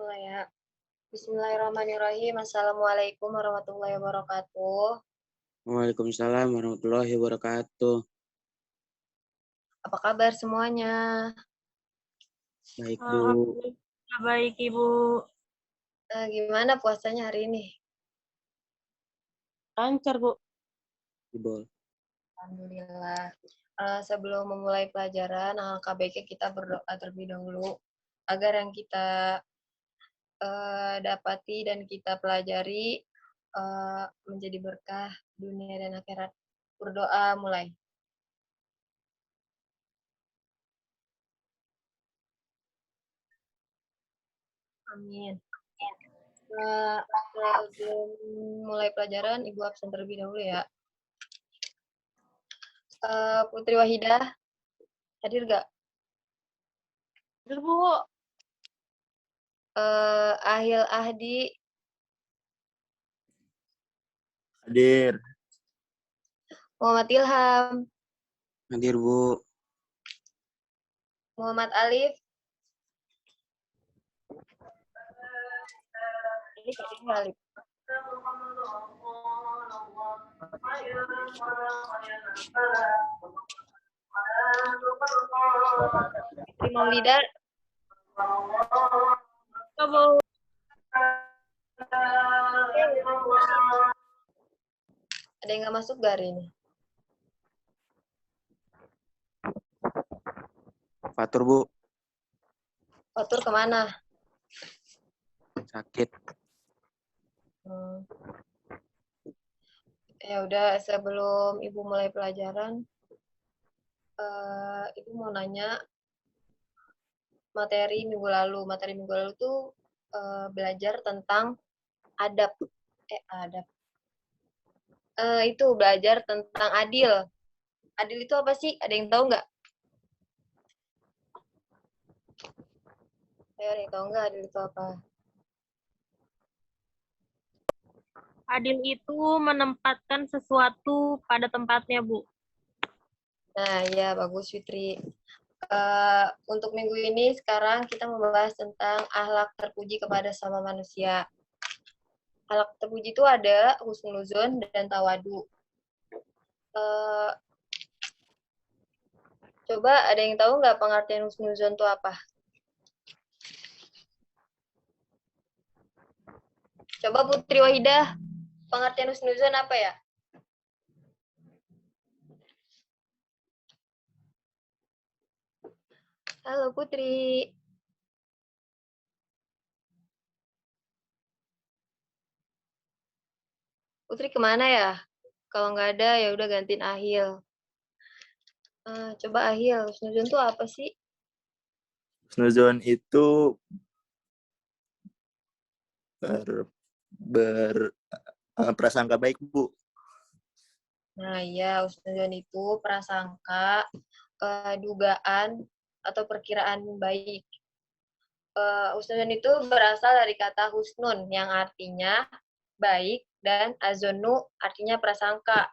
Mulai ya. Bismillahirrahmanirrahim. Assalamualaikum warahmatullahi wabarakatuh. Waalaikumsalam warahmatullahi wabarakatuh. Apa kabar semuanya? Baik, Bu. Alhamdulillah baik, Ibu. Gimana puasanya hari ini? Lancar, Bu. Ibol. Alhamdulillah. Sebelum memulai pelajaran, alangkah baiknya kita berdoa terlebih dahulu agar yang kita dapati dan kita pelajari menjadi berkah dunia dan akhirat. Berdoa mulai. Amin. Sebelum mulai pelajaran, Ibu absen terlebih dahulu ya. Putri Wahidah, hadir gak? Hadir, Bu. Ahil Ahdi, Hadir. Muhammad Ilham, Hadir, Bu. Muhammad Alif, ini kayaknya Alif. Fitri Maulida, Bu. ada yang nggak masuk gak hari ini? Fatur, Bu. Fatur kemana? Sakit. Ya udah, sebelum Ibu mulai pelajaran, Ibu mau nanya materi minggu lalu. Materi minggu lalu tuh belajar tentang adab. Adab. Itu belajar tentang adil. Adil itu apa sih? Ada yang tahu nggak? Ada yang tahu nggak adil itu apa? Adil itu menempatkan sesuatu pada tempatnya, Bu. Nah, ya bagus Fitri. Untuk minggu ini sekarang kita membahas tentang akhlak terpuji kepada sama manusia. Akhlak terpuji itu ada husnuzon dan tawadu. Coba ada yang tahu nggak pengertian husnuzon itu apa? Coba Putri Wahidah, pengertian husnuzon apa ya? Halo Putri. Putri kemana ya? Kalau nggak ada ya udah gantiin Ahil. Coba Ahil, husnuzon itu apa sih? Husnuzon itu prasangka baik, Bu. Nah, iya, husnuzon itu prasangka, dugaan, atau perkiraan baik. Husnuzon itu berasal dari kata husnun, yang artinya baik, dan azonu artinya prasangka.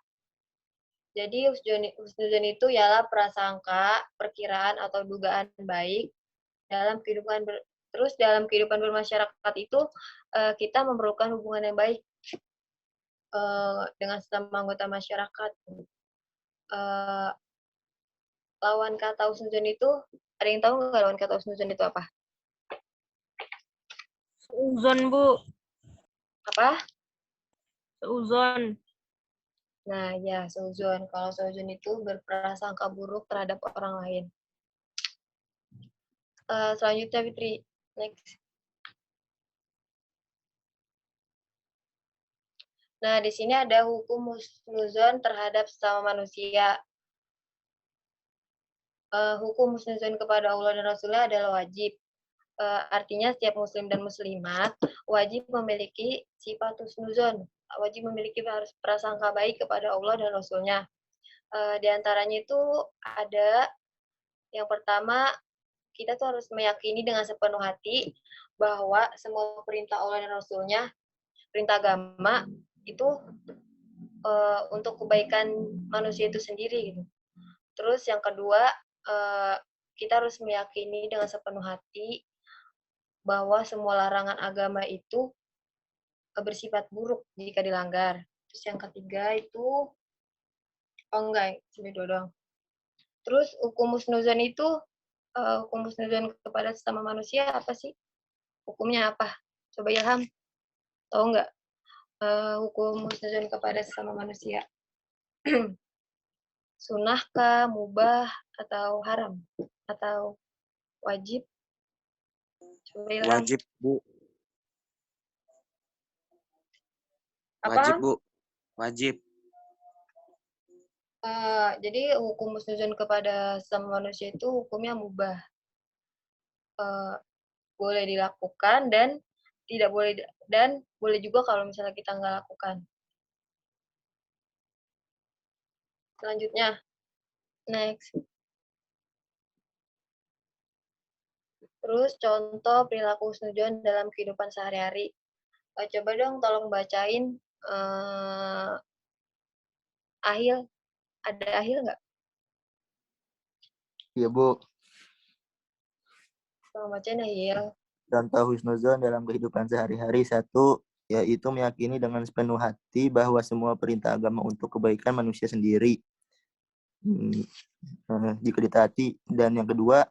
Jadi, husnuzon itu ialah prasangka, perkiraan, atau dugaan baik dalam kehidupan terus dalam kehidupan bermasyarakat itu kita memerlukan hubungan yang baik dengan sesama anggota masyarakat. Lawan kata husnuzon itu, ada yang tahu nggak lawan kata husnuzon itu apa? Seuzon, Bu. Apa? Seuzon. Nah, ya, seuzon. Kalau seuzon itu berprasangka buruk terhadap orang lain. Selanjutnya, Fitri. Next. Nah, di sini ada hukum husnuzon terhadap sesama manusia. Hukum husnuzon kepada Allah dan Rasulnya adalah wajib. Artinya setiap muslim dan muslimat wajib memiliki sifat husnuzon, wajib memiliki prasangka baik kepada Allah dan Rasulnya. Di antaranya itu ada yang pertama, kita tuh harus meyakini dengan sepenuh hati bahwa semua perintah Allah dan Rasulnya, perintah agama itu untuk kebaikan manusia itu sendiri gitu. Terus yang kedua, kita harus meyakini dengan sepenuh hati bahwa semua larangan agama itu bersifat buruk jika dilanggar. Terus yang ketiga itu, oh enggak, cuma dua doang. Terus hukum husnuzon itu, hukum husnuzon kepada sesama manusia apa sih? Hukumnya apa? Coba Ilham, tahu nggak? Hukum husnuzon kepada sesama manusia. Sunnah kah, mubah, atau haram? Atau wajib? Coba Ilham. Wajib, Bu. Apa? Wajib, Bu. Wajib. Jadi hukum husnuzon kepada sesama manusia itu hukumnya mubah. Boleh dilakukan dan tidak boleh, dan boleh juga kalau misalnya kita nggak lakukan. Selanjutnya, next. Terus contoh perilaku husnuzon dalam kehidupan sehari-hari. Coba dong tolong bacain Ahil. Ada Ahil nggak? Iya, Bu. Tolong bacain Ahil. Contoh husnuzon dalam kehidupan sehari-hari. 1, yaitu meyakini dengan sepenuh hati bahwa semua perintah agama untuk kebaikan manusia sendiri jika ditaati. Dan yang kedua,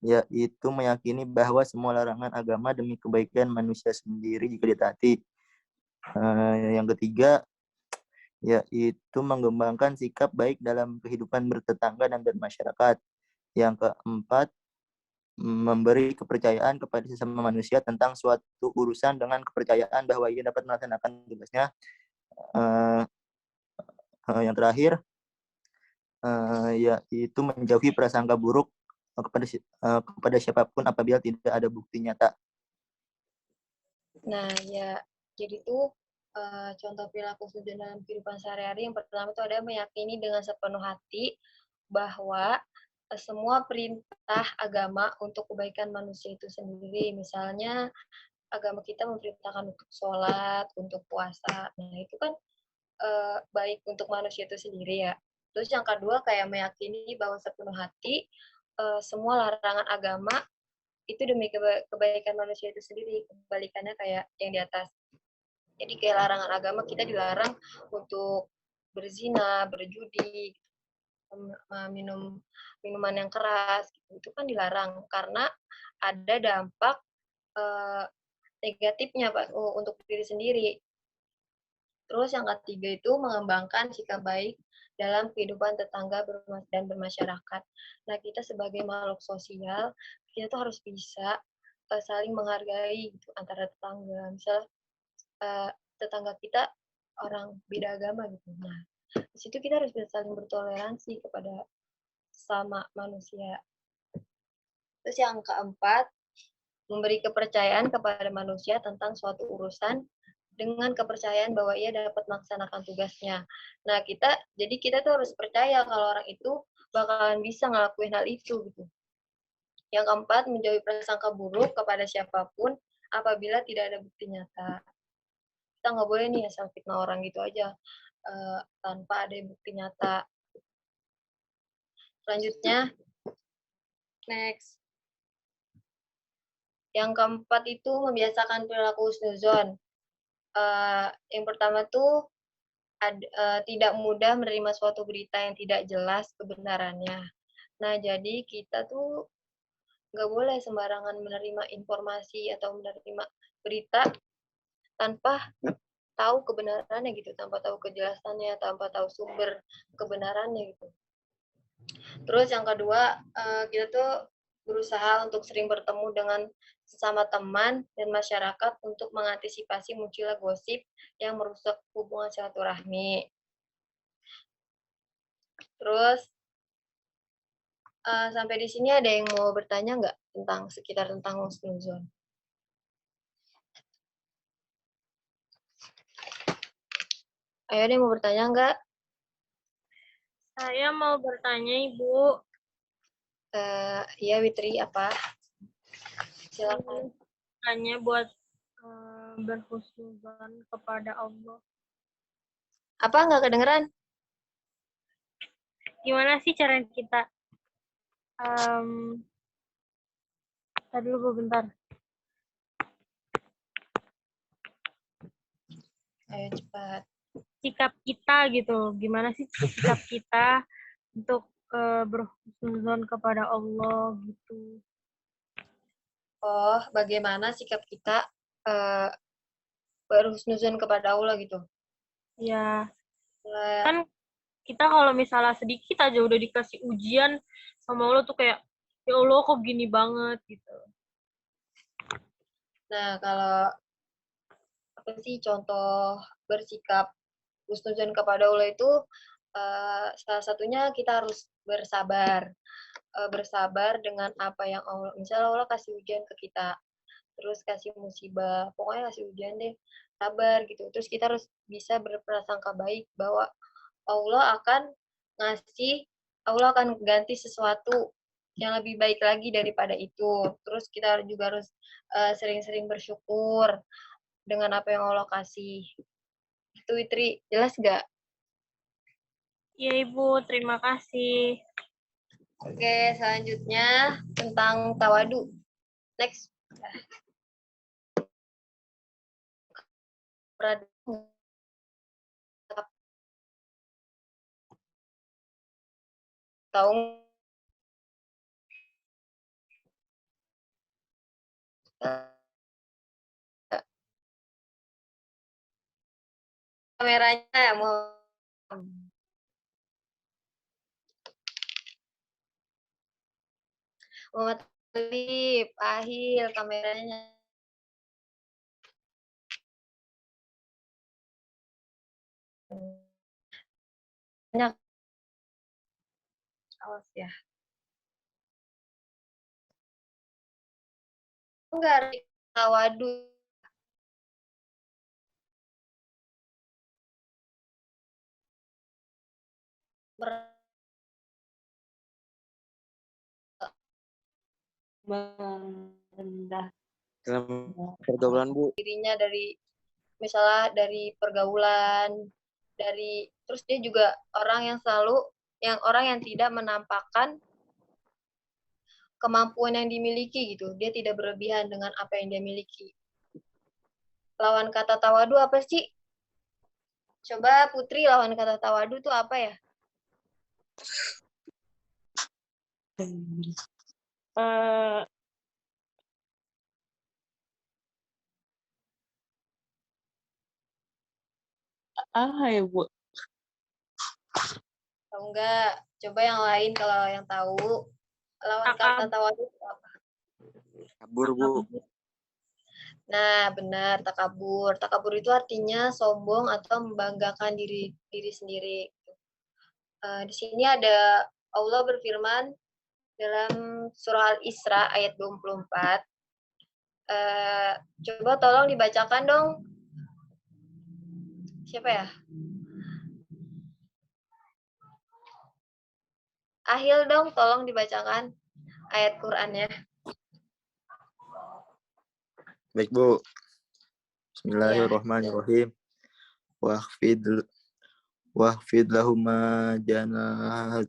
yaitu meyakini bahwa semua larangan agama demi kebaikan manusia sendiri jika ditaati. Yang ketiga, yaitu mengembangkan sikap baik dalam kehidupan bertetangga dan bermasyarakat. Yang keempat, memberi kepercayaan kepada sesama manusia tentang suatu urusan dengan kepercayaan bahwa ia dapat melaksanakan tugasnya. Yang terakhir, yaitu menjauhi prasangka buruk kepada siapapun apabila tidak ada bukti nyata. Nah, ya, jadi tuh contoh perilaku husnuzon dalam kehidupan sehari-hari. Yang pertama itu ada meyakini dengan sepenuh hati bahwa semua perintah agama untuk kebaikan manusia itu sendiri. Misalnya agama kita memperintahkan untuk sholat, untuk puasa. Nah, itu kan baik untuk manusia itu sendiri ya. Terus yang kedua kayak meyakini bahwa sepenuh hati semua larangan agama itu demi kebaikan manusia itu sendiri. Kebalikannya kayak yang di atas. Jadi kayak larangan agama kita dilarang untuk berzina, berjudi, minum minuman yang keras, itu kan dilarang karena ada dampak negatifnya Pak untuk diri sendiri. Terus yang ketiga itu mengembangkan sikap baik dalam kehidupan tetangga dan bermasyarakat. Nah, kita sebagai makhluk sosial, kita tuh harus bisa saling menghargai gitu, antara tetangga. Misal tetangga kita orang beda agama gitu. Nah, di situ kita harus bisa saling bertoleransi kepada sama manusia. Terus yang keempat, memberi kepercayaan kepada manusia tentang suatu urusan dengan kepercayaan bahwa ia dapat melaksanakan tugasnya. Nah, jadi kita tuh harus percaya kalau orang itu bakalan bisa ngelakuin hal itu gitu. Yang keempat, menjauhi prasangka buruk kepada siapapun apabila tidak ada bukti nyata. Kita nggak boleh nih asal fitnah orang gitu aja tanpa ada bukti nyata. Selanjutnya, next. Yang keempat itu membiasakan perilaku husnuzon. Yang pertama tuh tidak mudah menerima suatu berita yang tidak jelas kebenarannya. Nah, jadi kita tuh nggak boleh sembarangan menerima informasi atau menerima berita tanpa tahu kebenarannya gitu, tanpa tahu kejelasannya, tanpa tahu sumber kebenarannya gitu. Terus yang kedua, kita tuh berusaha untuk sering bertemu dengan sesama teman dan masyarakat untuk mengantisipasi munculnya gosip yang merusak hubungan silaturahmi. Terus sampai di sini ada yang mau bertanya nggak tentang husnuzon? Ayo ada yang mau bertanya nggak? Saya mau bertanya, Ibu. Iya Witri, apa? Silakan. Tanya buat berhusnuzon kepada Allah. Apa nggak kedengeran? Gimana sih cara kita? Tadi dulu bentar. Ayo cepat. sikap kita gitu. Gimana sih sikap kita untuk berhusnuzon kepada Allah gitu. Oh, bagaimana sikap kita berhusnuzon kepada Allah gitu. Ya, Nah, kan kita kalau misalnya sedikit aja udah dikasih ujian sama Allah tuh kayak, ya Allah kok gini banget gitu. Nah, kalau apa sih contoh bersikap husnuzon kepada Allah itu salah satunya kita harus bersabar. Bersabar dengan apa yang Allah, misalnya Allah kasih ujian ke kita, terus kasih musibah, pokoknya kasih ujian deh, sabar gitu. Terus kita harus bisa berprasangka baik bahwa Allah akan ngasih, Allah akan ganti sesuatu yang lebih baik lagi daripada itu. Terus kita juga harus sering-sering bersyukur dengan apa yang Allah kasih. Itu Witri, jelas nggak? Iya Ibu, terima kasih. Oke, selanjutnya tentang tawadu. Next. Tahu kameranya ya mau Muhammad Alif, Ahil kameranya. Banyak. Awas ya. Enggak, tawadu. Merendah Dalam pergaulan, Bu. Dirinya dari misalnya dari pergaulan, dari terus dia juga orang yang selalu orang yang tidak menampakkan kemampuan yang dimiliki gitu. Dia tidak berlebihan dengan apa yang dia miliki. Lawan kata tawadu apa sih? Coba Putri, lawan kata tawadu itu apa ya? ya Bu? Tahu enggak? Coba yang lain kalau yang tahu. Lawan kata tawadu itu apa? Kabur, Bu. Nah, benar, takabur. Takabur itu artinya sombong atau membanggakan diri sendiri. Di sini ada Allah berfirman dalam surah Al-Isra ayat 24. Coba tolong dibacakan dong. Siapa ya? Ahil dong, tolong dibacakan ayat Qur'annya. Baik, Bu. Bismillahirrahmanirrahim. Wahfid lahuma janahadul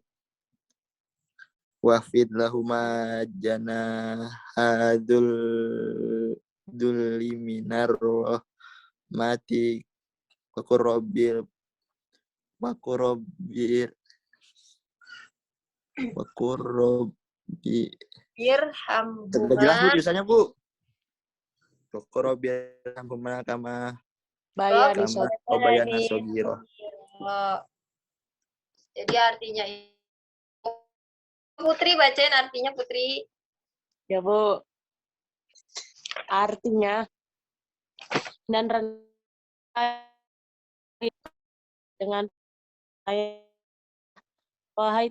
minar rahmati wakurobir Irhamhuma. Tidak jelas, Bu, tulisannya, Bu. Wakurobir hamhuma kama Bayani obayana sogiro. Jadi artinya Putri bacain artinya Putri. Ya Bu. Artinya dan rendah dengan wahai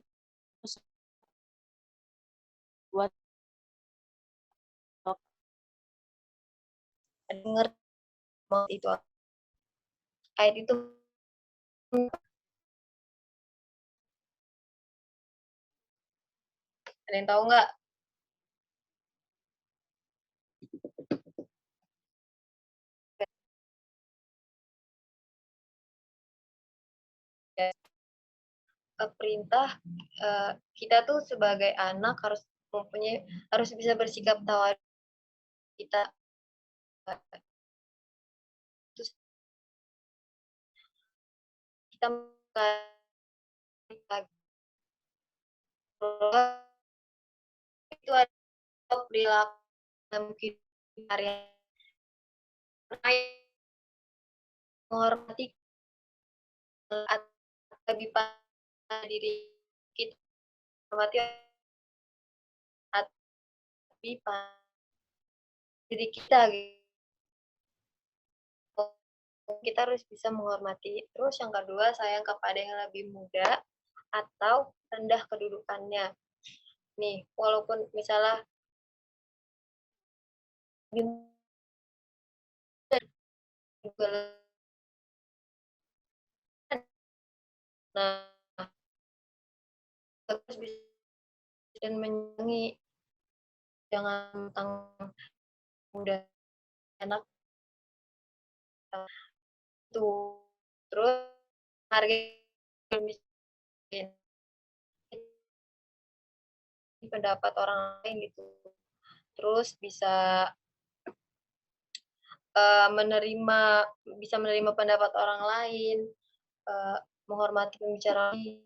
buat Dengar itu ayat itu ada yang tahu nggak? Perintah kita tuh sebagai anak harus bisa bersikap tawadu kita kita itu ada perilaku mungkin area menghormati lebih pada diri kita, menghormati lebih pada diri kita gitu. Kita harus bisa menghormati. Terus yang kedua, sayang kepada yang lebih muda atau rendah kedudukannya. Nih, walaupun misalnya nah, terus bisa dan menyenangi, jangan tentang muda enak tuh. Terus hargai pendapat orang lain gitu. Terus bisa menerima pendapat orang lain, menghormati pembicaraan,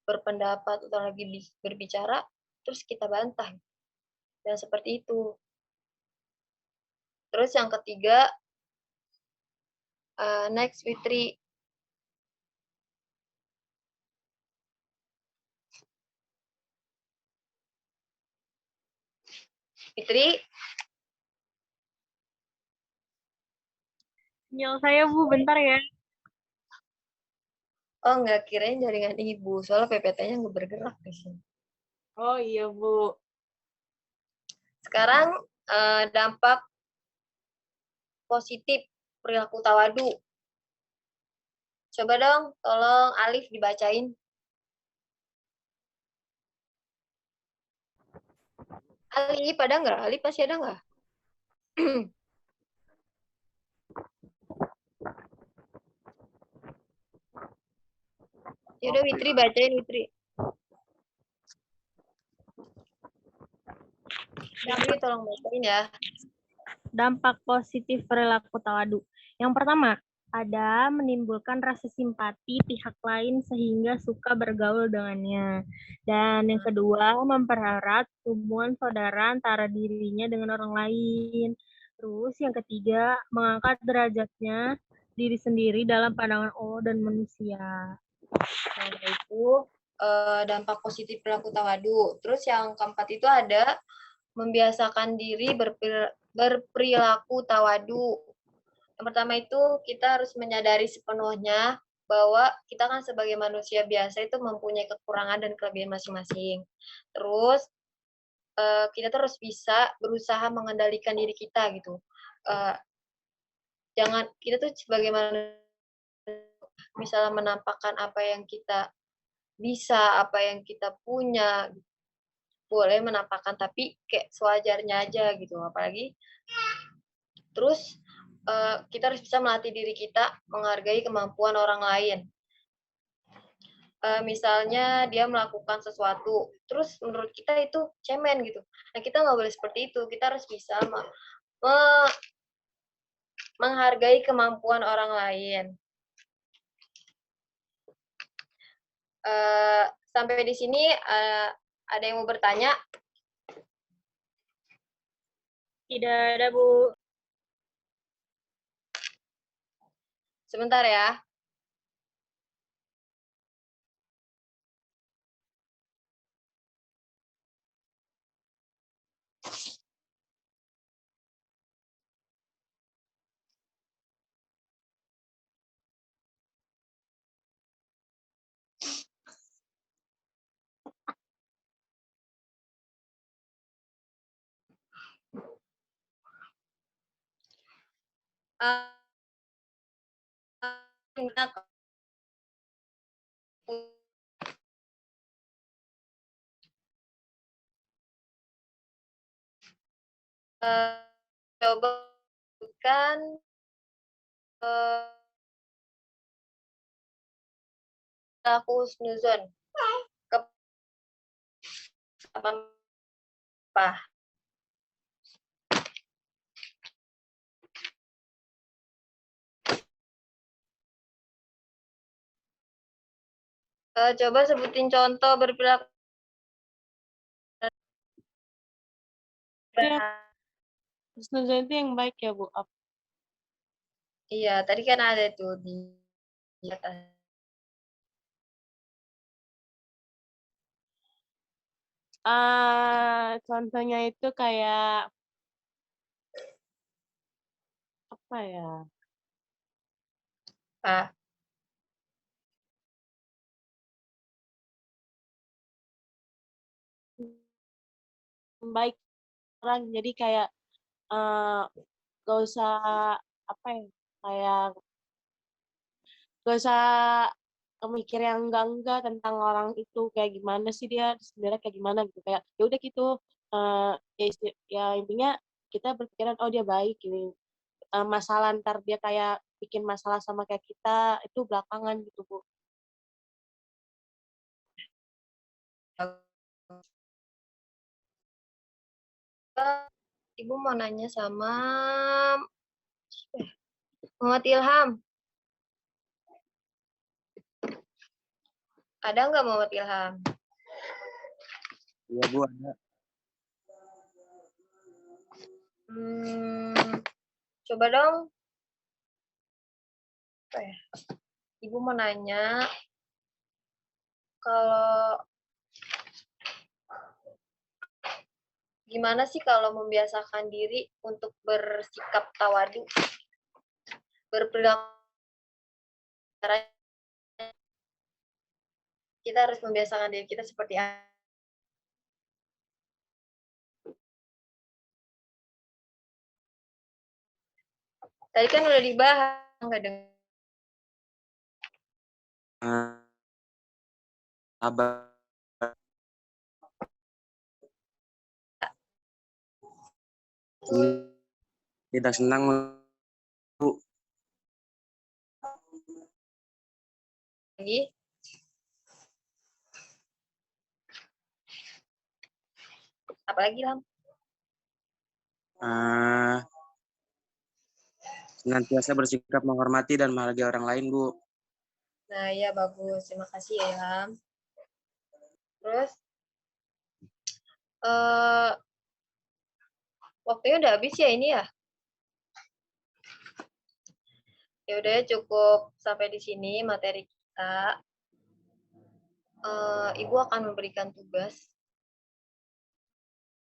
berpendapat atau lagi berbicara, terus kita bantah. Dan seperti itu. Terus yang ketiga, next Fitri. Fitri, Sinyal saya, Bu, bentar ya. oh nggak, kirain jaringan ibu, soalnya PPT-nya nggak bergerak di sini. Oh iya, Bu. Sekarang dampak positif perilaku tawadu. Coba dong, tolong Alif dibacain. Alif, ada nggak? Alif masih ada nggak? Yaudah, Witri bacain, Witri. Witri tolong bacain ya. Dampak positif perilaku tawadu. Yang pertama, ada menimbulkan rasa simpati pihak lain sehingga suka bergaul dengannya. Dan yang kedua, mempererat hubungan saudara antara dirinya dengan orang lain. Terus yang ketiga, mengangkat derajatnya diri sendiri dalam pandangan Allah dan manusia. Nah, itu dampak positif perilaku tawadu. Terus yang keempat itu ada membiasakan diri berperilaku tawadu. Yang pertama itu kita harus menyadari sepenuhnya bahwa kita kan sebagai manusia biasa itu mempunyai kekurangan dan kelebihan masing-masing. Terus kita terus bisa berusaha mengendalikan diri kita gitu. Jangan kita tuh sebagai manusia misalnya menampakkan apa yang kita bisa, apa yang kita punya, boleh menampakkan, tapi kayak sewajarnya aja gitu. Apalagi terus kita harus bisa melatih diri kita menghargai kemampuan orang lain. Misalnya dia melakukan sesuatu, terus menurut kita itu cemen gitu. Nah, kita nggak boleh seperti itu. Kita harus bisa menghargai kemampuan orang lain. Sampai di sini ada yang mau bertanya? Tidak ada, Bu. Sebentar ya. Coba bukan aku husnuzon ke apa? Coba sebutin contoh berperilaku. Ya, husnuzon itu yang baik ya, Bu. Iya, tadi kan ada tuh di atas. Contohnya itu kayak apa ya? Ah, Baik orang, jadi kayak gak usah apa ya? Kayak gak usah mikir yang enggak tentang orang itu kayak gimana sih dia sebenarnya kayak gimana gitu, kayak ya udah gitu. Ya intinya kita berpikiran oh dia baik ini. Masalah ntar dia kayak bikin masalah sama kayak kita itu belakangan gitu, Bu. Ibu mau nanya sama Muhammad Ilham. Ada nggak Muhammad Ilham? Iya Bu, ada. Coba dong. Ibu mau nanya kalau gimana sih kalau membiasakan diri untuk bersikap tawadu, berperilaku. Kita harus membiasakan diri kita seperti apa? Tadi kan udah dibahas, nggak dengar. Sabar. Tidak senang Bu. Lagi. Apalagi Lam? Senantiasa bersikap menghormati dan menghargai orang lain Bu. Nah ya bagus, terima kasih ya Ilham. Terus waktunya udah habis ya ini ya? Ya udah cukup sampai di sini materi kita. Ibu akan memberikan tugas.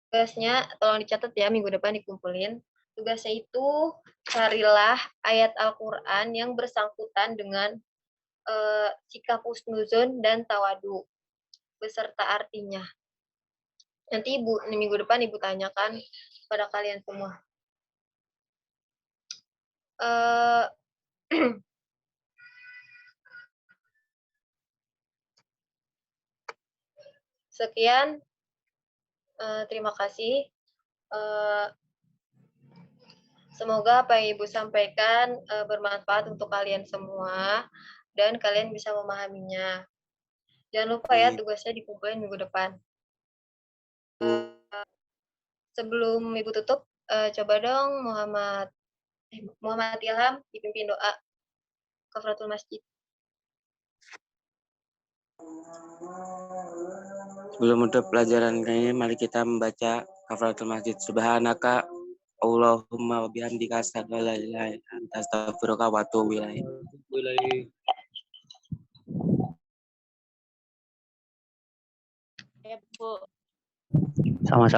Tugasnya tolong dicatat ya, minggu depan dikumpulin. Tugasnya itu carilah ayat Al-Quran yang bersangkutan dengan sikap husnuzon dan tawadu beserta artinya. Nanti minggu depan ibu tanyakan pada kalian semua. Sekian, terima kasih. Semoga apa yang Ibu sampaikan bermanfaat untuk kalian semua dan kalian bisa memahaminya. Jangan lupa ya tugasnya dikumpulin minggu depan. Sebelum Ibu tutup, coba dong Muhammad Ilham dipimpin doa kafaratul masjid. Sebelum menutup pelajaran kali ini, mari kita membaca kafaratul masjid. Subhanaka Allahumma wa bihamdika asyhadu an la ilaha illa anta astaghfiruka wa atubu ilaik. Ya, Bu. Sama-sama.